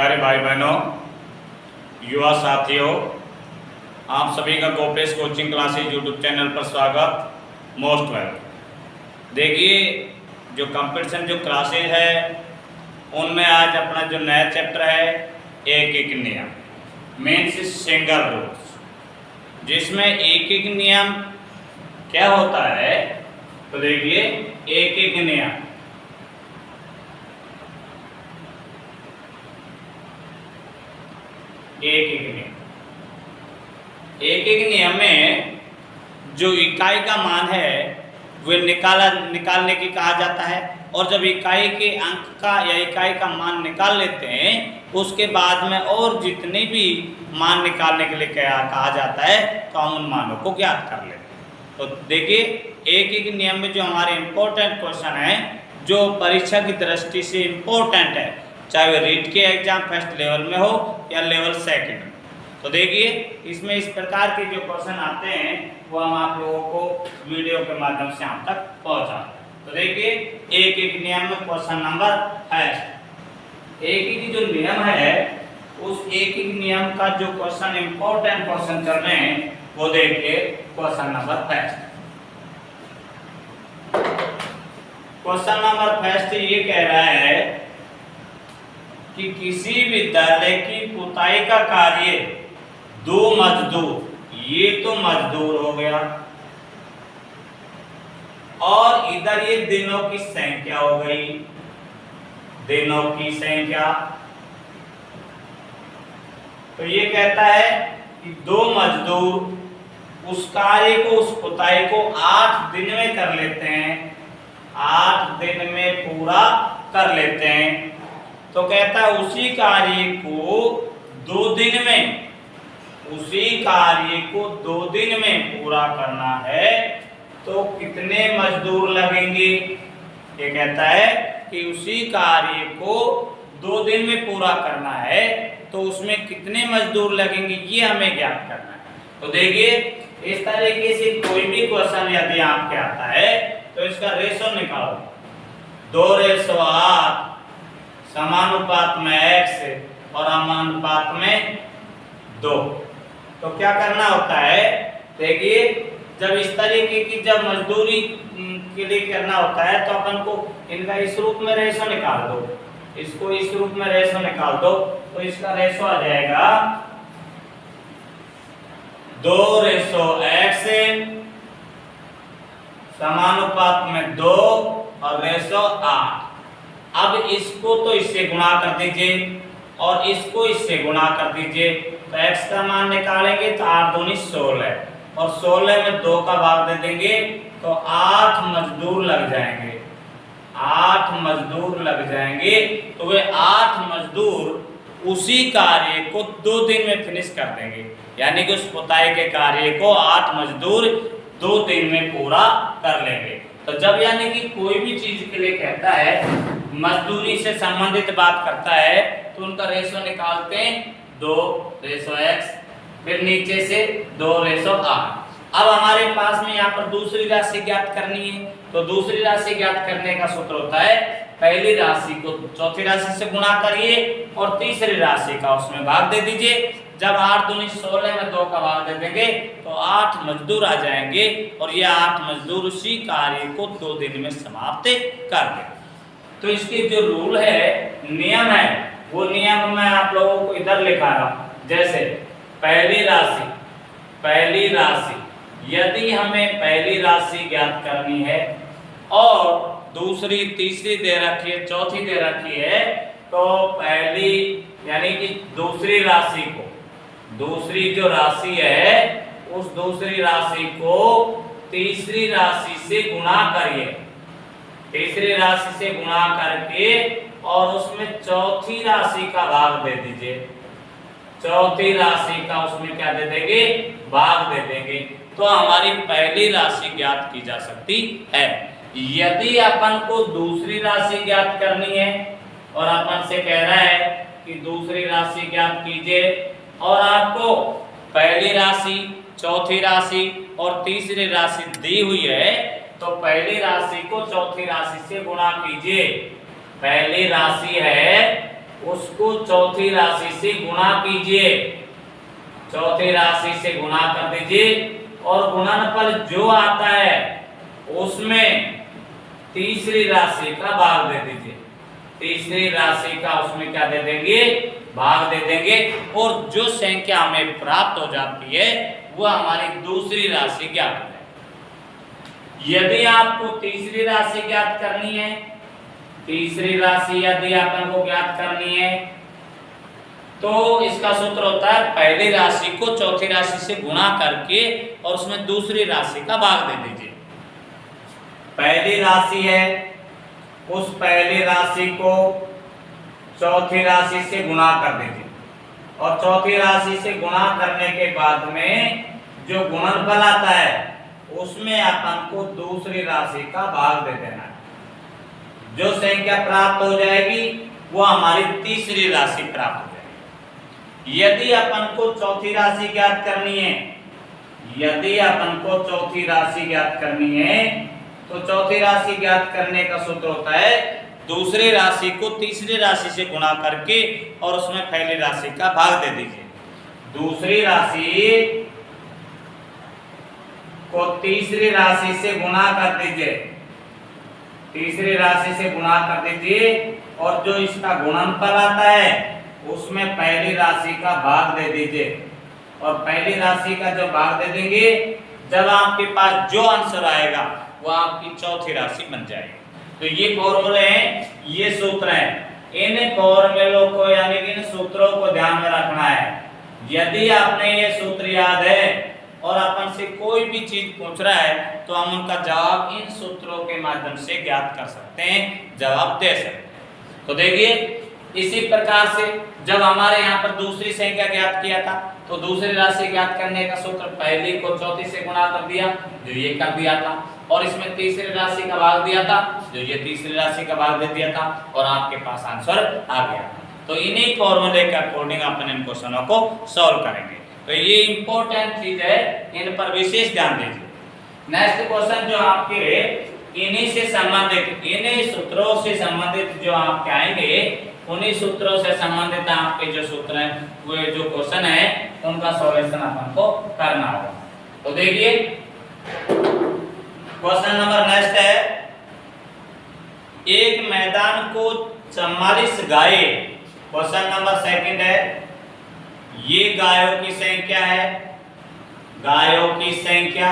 प्यारे भाई बहनों, युवा साथियों, आप सभी का Gopesh coaching classes YouTube channel पर स्वागत। Most welcome. देखिए, जो कंपटीशन जो क्लासेज है उनमें आज अपना जो नया चैप्टर है एक एक नियम, मीन्स सिंगल रूल्स, जिसमें एक एक नियम क्या होता है। तो देखिए, एक एक नियम एक एक नियम में जो इकाई का मान है वह निकालने की कहा जाता है। और जब इकाई के अंक का या इकाई का मान निकाल लेते हैं उसके बाद में और जितने भी मान निकालने के लिए कहा जाता है तो हम उन मानों को ज्ञात कर लेते हैं। तो देखिए, एक एक नियम में जो हमारे इम्पोर्टेंट क्वेश्चन है जो परीक्षा की दृष्टि से इम्पोर्टेंट है, चाहे वह रीट के एग्जाम फर्स्ट लेवल में हो या लेवल सेकंड में। तो देखिए, इसमें इस प्रकार के जो क्वेश्चन आते हैं वो हम आप लोगों को वीडियो के माध्यम से हम तक पहुंचाते हैं। तो देखिए, एक एक नियम में क्वेश्चन नंबर फर्स्ट, एक एक जो नियम है उस एक एक नियम का जो क्वेश्चन इम्पोर्टेंट क्वेश्चन चल रहे हैं वो देखिए question number first. Question number first ये कह रहा है कि किसी विद्यालय की पुताई का कार्य 2 मजदूर, ये तो मजदूर हो गया, और इधर ये दिनों की संख्या हो गई, दिनों की संख्या। तो ये कहता है कि 2 मजदूर उस कार्य को, उस पुताई को 8 दिन में कर लेते हैं, 8 दिन में पूरा कर लेते हैं। तो कहता है उसी कार्य को 2 दिन में, उसी कार्य को 2 दिन में पूरा करना है तो कितने मजदूर लगेंगे। ये कहता है कि उसी कार्य को 2 दिन में पूरा करना है तो उसमें कितने मजदूर लगेंगे, ये हमें ज्ञात करना है। तो देखिए, इस तरीके से कोई भी क्वेश्चन यदि आपके आता है तो इसका रेशो निकालो। 2:8 समानुपात में x और समानुपात में 2। तो क्या करना होता है, देखिए, जब इस तरीके की जब मजदूरी के लिए करना होता है तो अपन को इनका इस रूप में रेशो निकाल दो, इसको इस रूप में रेशो निकाल दो। तो इसका रेशो आ जाएगा 2:x समानुपात में 2 और रेशो 8। अब इसको तो इससे गुणा कर दीजिए और इसको इससे गुणा कर दीजिए। तो x का मान निकालेंगे तो 8 दूनी 16 और 16 में 2 का भाग दे देंगे तो 8 मजदूर लग जाएंगे, 8 मजदूर लग जाएंगे। तो वे 8 मजदूर उसी कार्य को 2 दिन में फिनिश कर देंगे, यानी कि उस पुताई के कार्य को 8 मजदूर 2 दिन में पूरा कर लेंगे। तो जब यानी कि कोई भी चीज के लिए कहता है, मजदूरी से संबंधित बात करता है, तो उनका रेशो निकालते हैं 2:x, फिर नीचे से 2:8। अब हमारे पास में यहाँ पर दूसरी राशि ज्ञात करनी है। तो दूसरी राशि ज्ञात करने का सूत्र होता है, पहली राशि को चौथी राशि से गुणा करिए और तीसरी राशि का उसमें भाग दे दीजिए। जब 8 दूनी 16 में 2 का भाग दे देंगे तो 8 मजदूर आ जाएंगे और ये 8 मजदूर उसी कार्य को 2 दिन में समाप्त कर देंगे। तो इसकी जो रूल है, नियम है, वो नियम मैं आप लोगों को इधर लिखा रहा हूं। जैसे पहली राशि यदि हमें पहली राशि ज्ञात करनी है और दूसरी तीसरी दे रखी है, चौथी दे रखी है, तो पहली यानी कि दूसरी राशि को, दूसरी जो राशि है उस दूसरी राशि को तीसरी राशि से गुणा करिए, तीसरी राशि से गुणा करके और उसमें चौथी राशि का भाग दे दीजिए, चौथी राशि का उसमें क्या दे देंगे, भाग दे देंगे। तो हमारी पहली राशि ज्ञात की जा सकती है। यदि अपन को दूसरी राशि ज्ञात करनी है और अपन से कह रहा है कि दूसरी राशि ज्ञात कीजिए और आपको पहली राशि, चौथी राशि और तीसरी राशि दी हुई है, तो पहली राशि को चौथी राशि से गुणा कीजिए। पहली राशि है उसको चौथी राशि से गुणा कीजिए, चौथी राशि से गुणा कर दीजिए और गुणनफल जो आता है उसमें तीसरी राशि का भाग दे दीजिए, तीसरी राशि का उसमें क्या दे देंगे, भाग दे देंगे और जो संख्या हमें प्राप्त हो जाती है वह हमारी दूसरी राशि ज्ञात है। यदि आपको तीसरी राशि ज्ञात करनी है, तीसरी राशि यदि अपन को ज्ञात करनी है तो इसका सूत्र होता है पहली राशि को चौथी राशि से गुणा करके और उसमें दूसरी राशि का भाग दे दीजिए। पहली राशि है, उस पहली राशि को चौथी राशि से गुणा कर दीजिए और चौथी राशि से गुणा करने के बाद में जो गुणनफल आता है उसमें अपन को दूसरी राशि का भाग दे देना है। जो संख्या प्राप्त हो जाएगी वो हमारी तीसरी राशि प्राप्त हो जाएगी। यदि अपन को चौथी राशि ज्ञात करनी है, यदि अपन को चौथी राशि ज्ञात करनी है तो चौथी राशि ज्ञात करने का सूत्र होता है दूसरी राशि को तीसरी राशि से गुणा करके और उसमें पहली राशि का भाग दे दीजिए। दूसरी राशि को तीसरी राशि से गुणा कर दीजिए, तीसरी राशि से गुणा कर दीजिए और जो इसका गुणनफल आता है उसमें पहली राशि का भाग दे दीजिए और पहली राशि का जो भाग दे देंगे जब आपके पास जो आंसर आएगा वो आपकी चौथी राशि बन जाएगी। तो ये फॉर्मूले हैं, ये सूत्र हैं। इन फॉर्मूलों को यानी कि इन सूत्रों को ध्यान में रखना है। यदि आपने ये सूत्र याद है और अपन से कोई भी चीज पूछ रहा है तो हम उनका जवाब इन सूत्रों के माध्यम से ज्ञात कर सकते हैं, जवाब दे सकते हैं। तो देखिए इसी प्रकार से जब हमारे यहाँ पर दूसरी संख्या ज्ञात किया था तो दूसरी राशि ज्ञात करने का सूत्र पहली को चौथी से गुणा कर दिया जो ये कर दिया था और इसमें तीसरी राशि का भाग दिया था जो ये तीसरी राशि का भाग दे दिया था और आपके पास आंसर आ गया। तो इन्हीं फॉर्मूले के अकॉर्डिंग अपन इन क्वेश्चनों को सॉल्व करेंगे। तो ये इंपॉर्टेंट चीज है, इन पर विशेष ध्यान दीजिए। नेक्स्ट क्वेश्चन जो आपके इन्हीं से संबंधित, इन्हीं सूत्रों से संबंधित जो आपके आएंगे उन्हीं सूत्रों से संबंधित आपके जो सूत्र हैं वो जो क्वेश्चन है उनका सॉल्यूशन अपन को करना होगा। तो देखिए क्वेश्चन नंबर नेक्स्ट है, एक मैदान को 44 गाय, क्वेश्चन नंबर सेकंड है, ये गायों की संख्या है, गायों की संख्या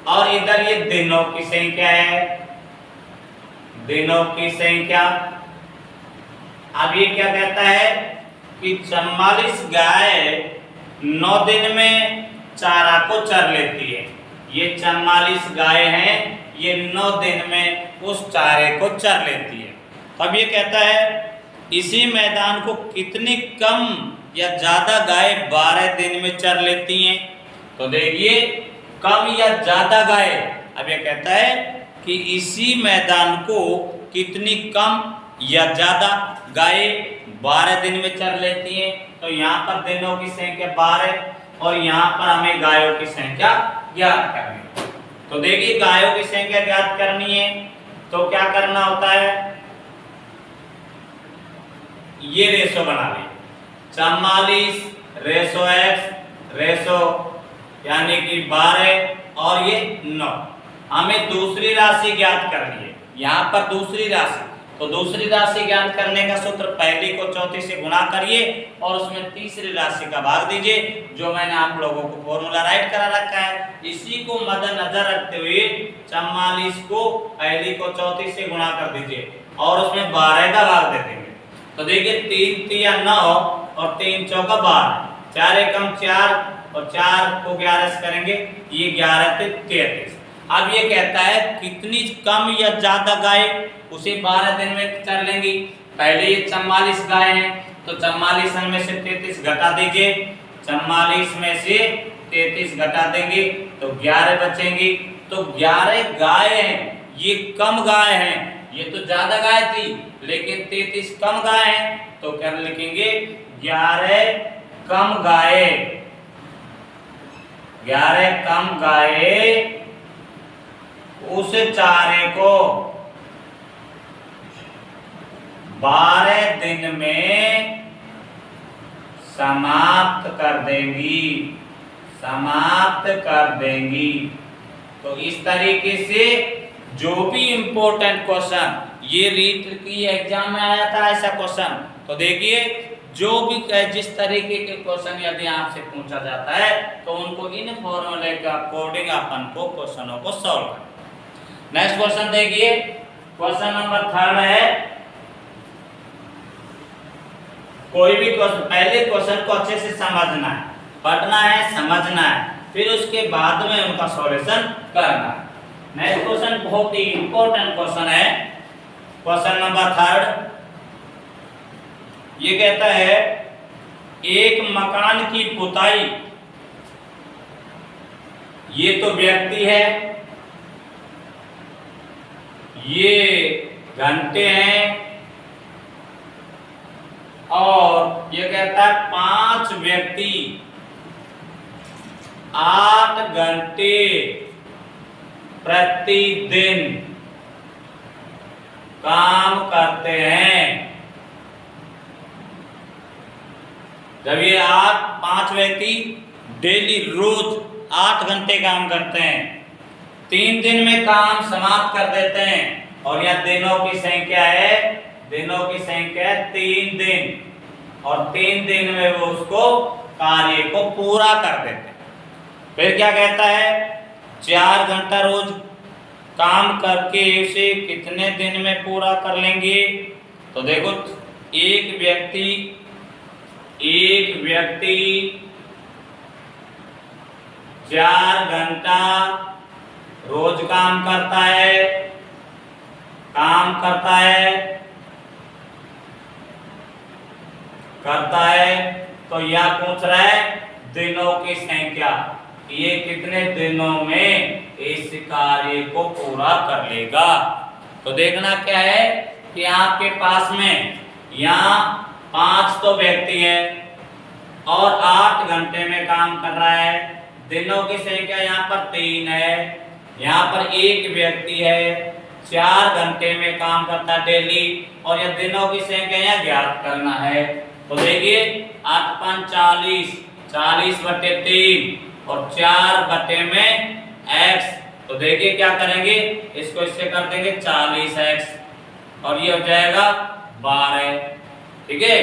और इधर ये दिनों की संख्या है, दिनों की संख्या। अब ये क्या कहता है कि 44 गाय 9 दिन में चारा को चर लेती है। ये 44 गाय हैं, ये 9 दिन में उस चारे को चर लेती है। अब ये कहता है इसी मैदान को कितनी कम या ज्यादा गाय 12 दिन में चर लेती हैं। तो देखिए कम या ज्यादा गाय, अब ये कहता है कि इसी मैदान को कितनी कम या ज्यादा गाय 12 दिन में चर लेती हैं। तो यहाँ पर दिनों की संख्या 12 और यहाँ पर हमें गायों की संख्या ज्ञात करनी है। तो देखिए गायों की संख्या ज्ञात करनी है तो क्या करना होता है, ये रेशो बना ली 44 रेशो x रेशो यानी कि 12 और ये 9। हमें दूसरी राशि ज्ञात करनी है, यहाँ पर दूसरी राशि, तो दूसरी राशि ज्ञात करने का सूत्र पहली को चौथी से गुणा करिए और उसमें तीसरी राशि का भाग दीजिए, जो मैंने आप लोगों को फॉर्मूला राइट करा रखा है। इसी को मद्देनजर रखते हुए 44 को पहली को चौथी से गुणा कर दीजिए और उसमें 12 का भाग दे देंगे। तो देखिए 3 तिया 9 और 3 चौका 12, 4 एकम 4 और 4 को 11 से करेंगे, ये 11 से 33। अब ये कहता है कितनी कम या ज्यादा गाय उसे 12 दिन में चर लेंगी। पहले ये 44 गाय हैं तो 44 में से 33 घटा दीजिए, 44 में से 33 घटा देंगे तो 11 बचेंगी। तो 11 गाय हैं, ये कम गाय हैं, ये तो ज्यादा गाय थी लेकिन 33 कम गाय हैं, तो क्या लिखेंगे 11 कम गाय, 11 कम गाय उस चारे को 12 दिन में समाप्त कर देंगी, समाप्त कर देंगी। तो इस तरीके से जो भी इंपॉर्टेंट क्वेश्चन ये रीट की एग्जाम में आया था ऐसा क्वेश्चन, तो देखिए जो भी जिस तरीके के क्वेश्चन यदि आपसे पूछा जाता है तो उनको इन फॉर्मूले के अकॉर्डिंग अपन को क्वेश्चनों को सॉल्व करना। नेक्स्ट क्वेश्चन देखिए, क्वेश्चन नंबर 3 है, कोई भी क्वेश्चन, पहले क्वेश्चन को अच्छे से समझना है, पढ़ना है, समझना है, फिर उसके बाद में उनका सॉल्यूशन करना है। नेक्स्ट क्वेश्चन बहुत ही इंपॉर्टेंट क्वेश्चन है, क्वेश्चन नंबर 3 ये कहता है एक मकान की पुताई, ये तो व्यक्ति है, ये घंटे हैं, और ये कहता है 5 व्यक्ति 8 घंटे प्रतिदिन काम करते हैं। जब ये 5 व्यक्ति डेली रोज 8 घंटे काम करते हैं, 3 दिन में काम समाप्त कर देते हैं, और यह दिनों की संख्या है, दिनों की संख्या है 3 दिन, और 3 दिन में वो उसको कार्य को पूरा कर देते हैं। फिर क्या कहता है 4 घंटा रोज काम करके इसे कितने दिन में पूरा कर लेंगे। तो देखो एक व्यक्ति 4 घंटा रोज काम करता है, तो यह पूछ रहा है दिनों की संख्या, ये कितने दिनों में इस कार्य को पूरा कर लेगा। तो देखना क्या है कि आपके पास में यहाँ 5 तो व्यक्ति है और 8 घंटे में काम कर रहा है, दिनों की संख्या यहाँ पर 3 है, यहाँ पर एक व्यक्ति है 4 घंटे में काम करता है डेली, और यह दिनों की संख्या यहाँ ज्ञात करना है। तो देखिए 8 5 40, 40/3 और 4 में x, तो देखिए क्या करेंगे, इसको इससे कर देंगे 40x, और ये हो जाएगा 12। ठीक है,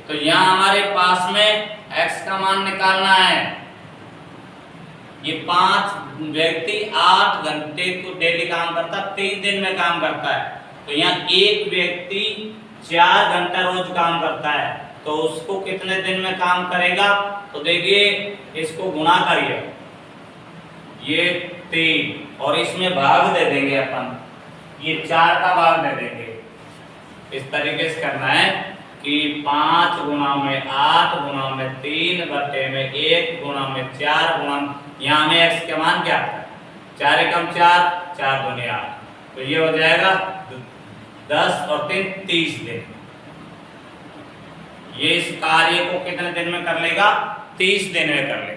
तो यहाँ हमारे पास में x का मान निकालना है। ये 5 व्यक्ति 8 घंटे को डेली काम करता है, 3 दिन में काम करता है, तो यहाँ एक व्यक्ति 4 घंटा रोज काम करता है, तो उसको कितने दिन में काम करेगा। तो देखिए इसको गुणा करिए, ये 3 और इसमें भाग दे देंगे अपन, ये 4 का भाग दे देंगे। इस तरीके से करना है कि 5 गुणा में 8 गुणा में 3 बटे में 1 गुणा में 4 गुणा, यहाँ में x के मान क्या है, 4 एकम 4, 4 दूनी 8, तो ये हो जाएगा 10 और 3 30 दिन। ये इस कार्य को कितने दिन में कर लेगा, 30 दिन में कर लेगा।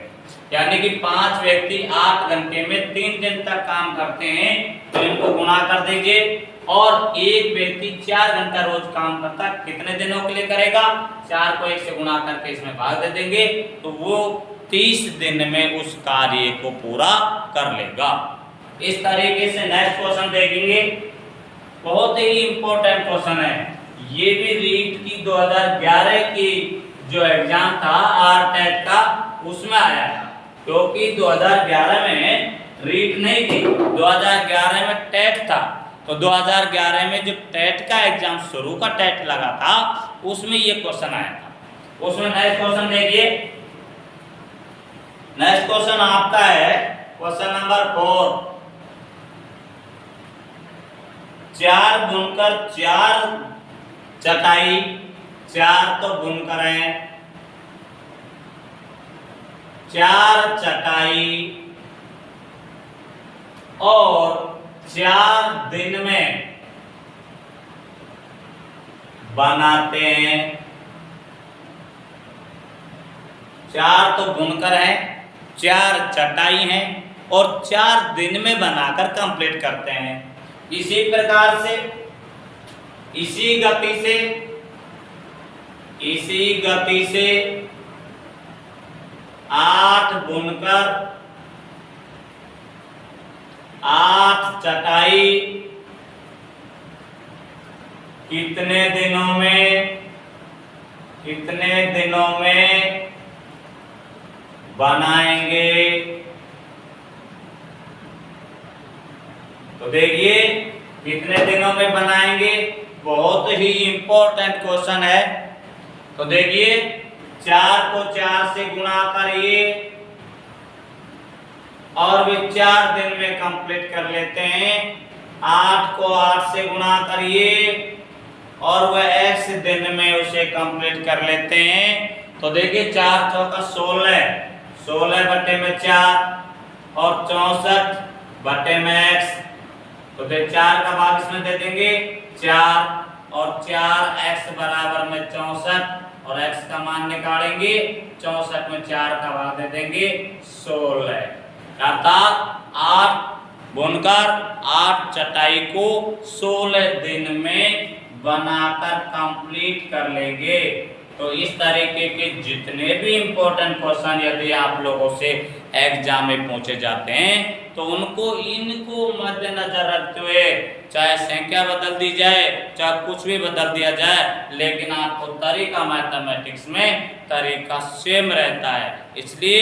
यानी कि 5 व्यक्ति 8 घंटे में 3 दिन तक काम करते हैं, तो इनको गुणा कर दीजिए, और एक व्यक्ति 4 घंटा रोज काम करता है, कितने दिनों के लिए करेगा, 4 को 1 से गुणा करके इसमें भाग दे देंगे, तो वो 30 दिन में उस कार्य को पूरा कर लेगा। इस तरीके से नेक्स्ट क्वेश्चन देखेंगे, बहुत ही इंपॉर्टेंट क्वेश्चन है, ये भी रीट की 2011 की जो एग्जाम था आरटेट का उसमें आया था, क्योंकि 2011 में रीट नहीं थी, 2011 में टेट था। तो 2011 में जब टेट का एग्जाम शुरू का टेट लगा था उसमें ये क्वेश्चन आया था। उसमें नेक्स्ट क्वेश्चन देखिए, नेक्स्ट क्वेश्चन आपका है क्वेश्चन नंबर 4, 4 बुनकर 4 चटाई, 4 तो बुनकर है, 4 चटाई और 4 दिन में बनाते हैं। 4 तो बुनकर है, 4 चटाई हैं और 4 दिन में बनाकर कंप्लीट करते हैं। इसी प्रकार से इसी गति से इसी गति से 8 बुनकर 8 चटाई कितने दिनों में बनाएंगे। तो देखिए कितने दिनों में बनाएंगे, बहुत ही इंपॉर्टेंट क्वेश्चन है। तो देखिए 4 को 4 से गुणा करिए और वे 4 दिन में कंप्लीट कर लेते हैं। 8 को 8 से गुणा करिए और वह x दिन में उसे कंप्लीट कर लेते हैं। तो देखिए 4 चौका 16, 16 बटे में 4 और 64 बटे में x। तो 4 का भाग इसमें दे देंगे 4 और 4x बराबर में 64 और x का मान निकालेंगे। 64 में 4 का भाग दे देंगे 16, अर्थात 8 बुनकर 8 चटाई को 16 दिन में बनाकर कंप्लीट कर लेंगे। तो इस तरीके के जितने भी इंपॉर्टेंट क्वेश्चन यदि आप लोगों से एग्जाम में पूछे जाते हैं तो इनको मद्देनजर रखते हुए चाहे संख्या बदल दी जाए, चाहे कुछ भी बदल दिया जाए, लेकिन आपको तरीका मैथमेटिक्स में तरीका सेम रहता है। इसलिए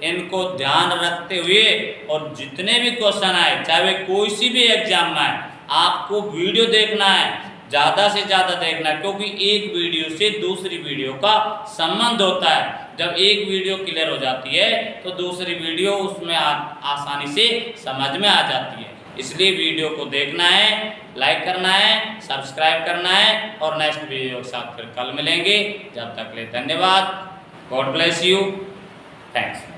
इनको ध्यान रखते हुए और जितने भी क्वेश्चन आए, चाहे वे कोई सी भी एग्जाम में आए, आपको वीडियो देखना है, ज़्यादा से ज़्यादा देखना है, क्योंकि एक वीडियो से दूसरी वीडियो का संबंध होता है। जब एक वीडियो क्लियर हो जाती है तो दूसरी वीडियो उसमें आसानी से समझ में आ जाती है। इसलिए वीडियो को देखना है, लाइक करना है, सब्सक्राइब करना है और नेक्स्ट वीडियो के साथ फिर कल मिलेंगे। जब तक ले धन्यवाद। God bless you. थैंक्स।